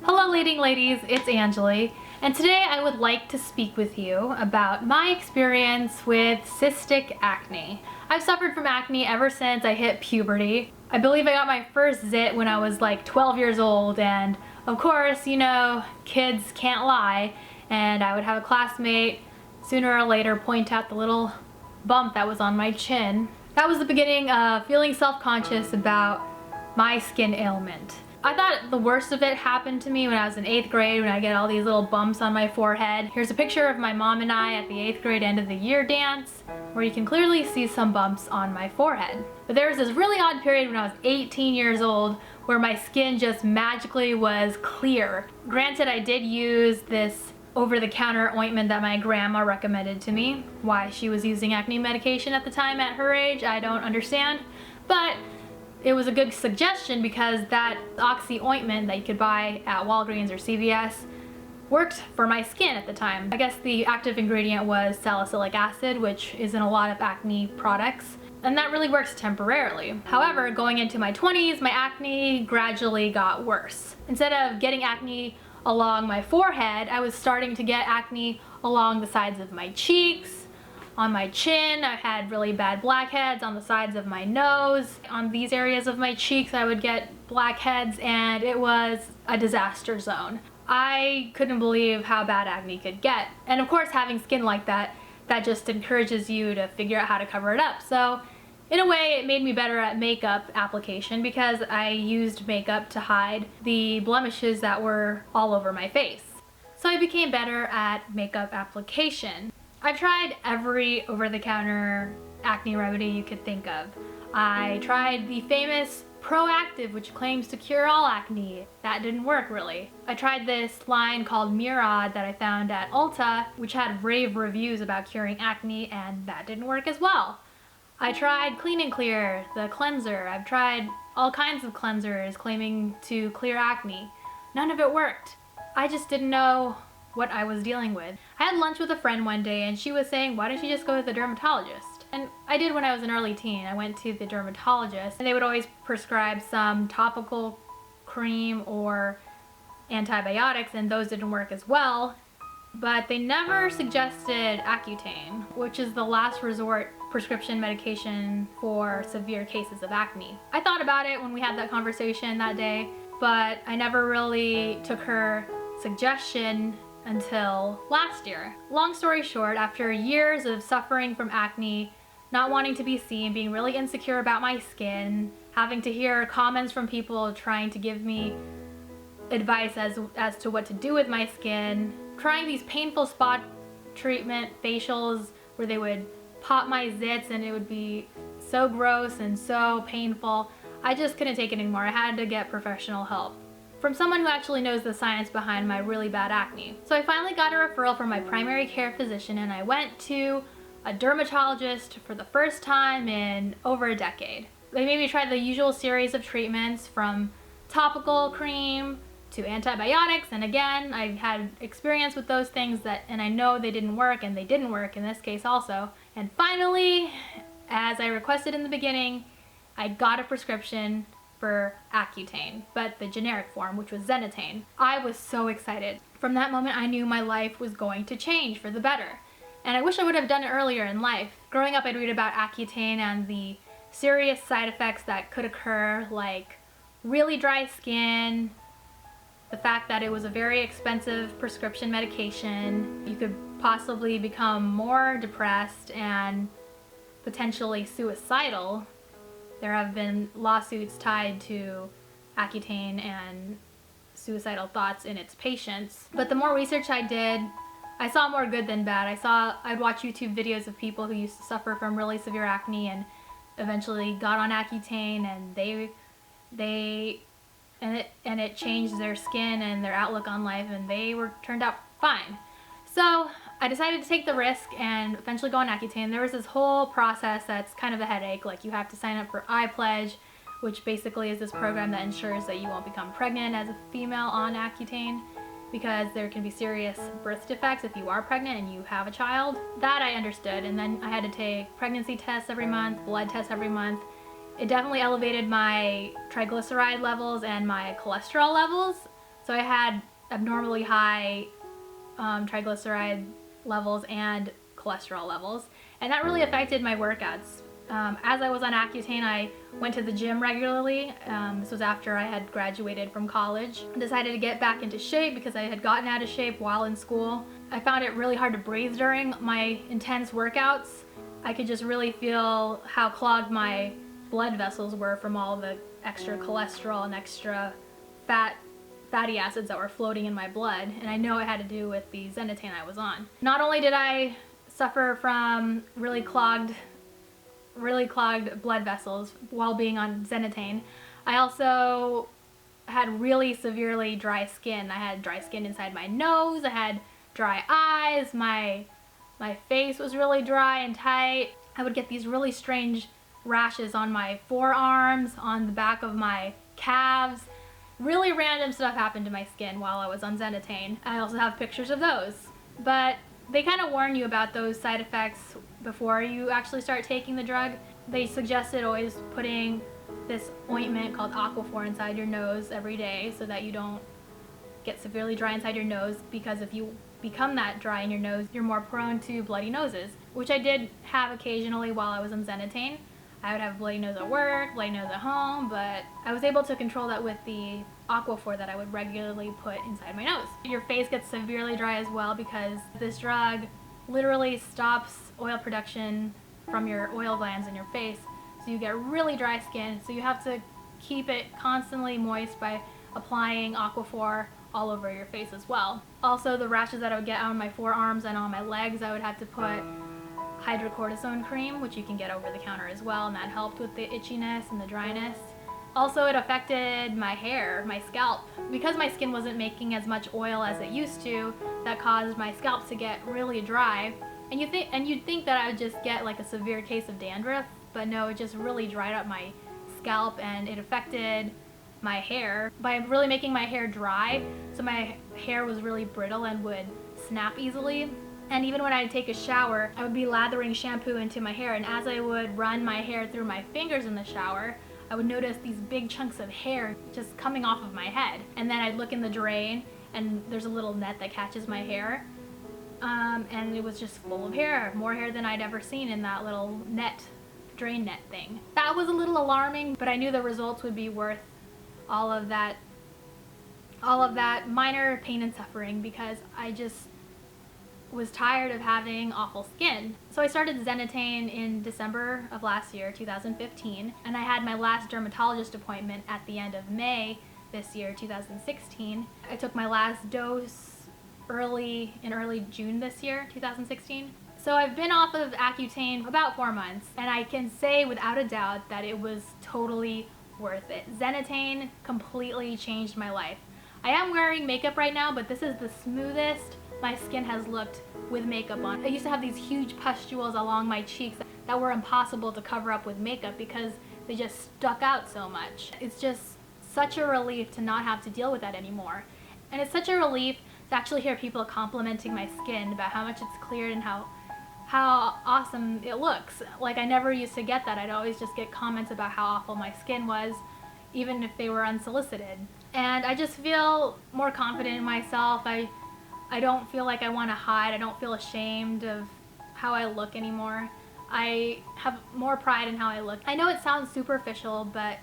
Hello leading ladies, it's Angeli, and today I would like to speak with you about my experience with cystic acne. I've suffered from acne ever since I hit puberty. I believe I got my first zit when I was like 12 years old, and of course, you know, kids can't lie, and I would have a classmate sooner or later point out the little bump that was on my chin. That was the beginning of feeling self-conscious about my skin ailment. I thought the worst of it happened to me when I was in 8th grade, when I get all these little bumps on my forehead. Here's a picture of my mom and I at the 8th grade end of the year dance, where you can clearly see some bumps on my forehead. But there was this really odd period when I was 18 years old where my skin just magically was clear. Granted, I did use this over-the-counter ointment that my grandma recommended to me. Why she was using acne medication at the time at her age, I don't understand. But it was a good suggestion because that Oxy ointment that you could buy at Walgreens or CVS worked for my skin at the time. I guess the active ingredient was salicylic acid, which is in a lot of acne products, and that really works temporarily. However, going into my 20s, my acne gradually got worse. Instead of getting acne along my forehead, I was starting to get acne along the sides of my cheeks, on my chin. I had really bad blackheads on the sides of my nose. On these areas of my cheeks, I would get blackheads, and it was a disaster zone. I couldn't believe how bad acne could get. And of course, having skin like that just encourages you to figure out how to cover it up. So in a way, it made me better at makeup application because I used makeup to hide the blemishes that were all over my face. So I became better at makeup application. I've tried every over-the-counter acne remedy you could think of. I tried the famous Proactive, which claims to cure all acne. That didn't work really. I tried this line called Murad that I found at Ulta, which had rave reviews about curing acne, and that didn't work as well. I tried Clean and Clear, the cleanser. I've tried all kinds of cleansers claiming to clear acne. None of it worked. I just didn't know what I was dealing with. I had lunch with a friend one day and she was saying, why don't you just go to the dermatologist? And I did when I was an early teen. I went to the dermatologist and they would always prescribe some topical cream or antibiotics, and those didn't work as well. But they never suggested Accutane, which is the last resort prescription medication for severe cases of acne. I thought about it when we had that conversation that day, but I never really took her suggestion until last year. Long story short, after years of suffering from acne, not wanting to be seen, being really insecure about my skin, having to hear comments from people trying to give me advice as to what to do with my skin, trying these painful spot treatment facials where they would pop my zits and it would be so gross and so painful, I just couldn't take it anymore. I had to get professional help from someone who actually knows the science behind my really bad acne. So I finally got a referral from my primary care physician and I went to a dermatologist for the first time in over a decade. They made me try the usual series of treatments from topical cream to antibiotics, and again, I had experience with those things and I know they didn't work, and they didn't work in this case also. And finally, as I requested in the beginning, I got a prescription for Accutane, but the generic form, which was Zenatane. I was so excited. From that moment, I knew my life was going to change for the better. And I wish I would have done it earlier in life. Growing up, I'd read about Accutane and the serious side effects that could occur, like really dry skin, the fact that it was a very expensive prescription medication. You could possibly become more depressed and potentially suicidal. There have been lawsuits tied to Accutane and suicidal thoughts in its patients. But the more research I did, I saw more good than bad. I'd watch YouTube videos of people who used to suffer from really severe acne and eventually got on Accutane, and it changed their skin and their outlook on life, and they turned out fine. So I decided to take the risk and eventually go on Accutane. There was this whole process that's kind of a headache. Like, you have to sign up for iPledge, which basically is this program that ensures that you won't become pregnant as a female on Accutane, because there can be serious birth defects if you are pregnant and you have a child. That I understood, and then I had to take pregnancy tests every month, blood tests every month. It definitely elevated my triglyceride levels and my cholesterol levels, So I had abnormally high triglyceride levels and cholesterol levels, and that really affected my workouts. As I was on Accutane, I went to the gym regularly. This was after I had graduated from college. I decided to get back into shape because I had gotten out of shape while in school. I found it really hard to breathe during my intense workouts. I could just really feel how clogged my blood vessels were from all the extra cholesterol and extra fatty acids that were floating in my blood, and I know it had to do with the Zenatane I was on. Not only did I suffer from really clogged blood vessels while being on Zenatane, I also had really severely dry skin. I had dry skin inside my nose, I had dry eyes, my face was really dry and tight. I would get these really strange rashes on my forearms, on the back of my calves. Really random stuff happened to my skin while I was on Zenatane. I also have pictures of those. But they kind of warn you about those side effects before you actually start taking the drug. They suggested always putting this ointment called Aquaphor inside your nose every day so that you don't get severely dry inside your nose, because if you become that dry in your nose, you're more prone to bloody noses, which I did have occasionally while I was on Zenatane. I would have bloody nose at work, bloody nose at home, but I was able to control that with the Aquaphor that I would regularly put inside my nose. Your face gets severely dry as well because this drug literally stops oil production from your oil glands in your face, so you get really dry skin, so you have to keep it constantly moist by applying Aquaphor all over your face as well. Also, the rashes that I would get on my forearms and on my legs, I would have to put hydrocortisone cream, which you can get over the counter as well, and that helped with the itchiness and the dryness. Also, it affected my hair, my scalp. Because my skin wasn't making as much oil as it used to, that caused my scalp to get really dry. And you'd think that I would just get like a severe case of dandruff, but no, it just really dried up my scalp, and it affected my hair by really making my hair dry, so my hair was really brittle and would snap easily. And even when I'd take a shower, I would be lathering shampoo into my hair, and as I would run my hair through my fingers in the shower, I would notice these big chunks of hair just coming off of my head. And then I'd look in the drain, and there's a little net that catches my hair, and it was just full of hair, more hair than I'd ever seen in that little drain net thing. That was a little alarming, but I knew the results would be worth all of that minor pain and suffering, because I just was tired of having awful skin. So I started Zenatane in December of last year, 2015, and I had my last dermatologist appointment at the end of May this year, 2016. I took my last dose in early June this year, 2016. So I've been off of Accutane about 4 months, and I can say without a doubt that it was totally worth it. Zenatane completely changed my life. I am wearing makeup right now, but this is the smoothest my skin has looked with makeup on. I used to have these huge pustules along my cheeks that were impossible to cover up with makeup because they just stuck out so much. It's just such a relief to not have to deal with that anymore. And it's such a relief to actually hear people complimenting my skin about how much it's cleared and how awesome it looks. Like, I never used to get that. I'd always just get comments about how awful my skin was, even if they were unsolicited. And I just feel more confident in myself. I don't feel like I want to hide. I don't feel ashamed of how I look anymore. I have more pride in how I look. I know it sounds superficial, but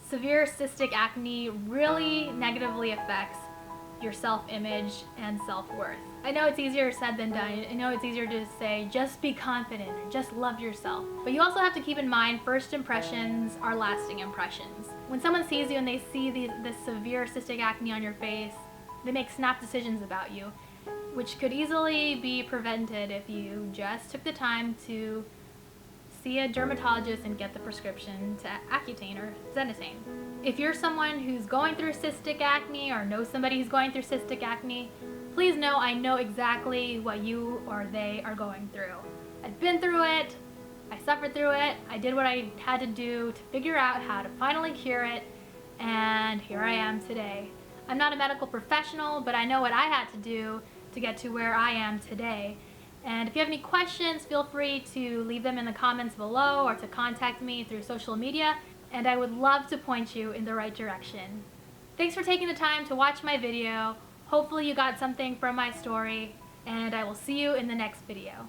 severe cystic acne really negatively affects your self-image and self-worth. I know it's easier said than done. I know it's easier to say, just be confident or just love yourself. But you also have to keep in mind, first impressions are lasting impressions. When someone sees you and they see this severe cystic acne on your face, they make snap decisions about you, which could easily be prevented if you just took the time to see a dermatologist and get the prescription to Accutane or Zenatane. If you're someone who's going through cystic acne or knows somebody who's going through cystic acne, please know I know exactly what you or they are going through. I've been through it, I suffered through it, I did what I had to do to figure out how to finally cure it, and here I am today. I'm not a medical professional, but I know what I had to do to get to where I am today. And if you have any questions, feel free to leave them in the comments below or to contact me through social media, and I would love to point you in the right direction. Thanks for taking the time to watch my video. Hopefully you got something from my story, and I will see you in the next video.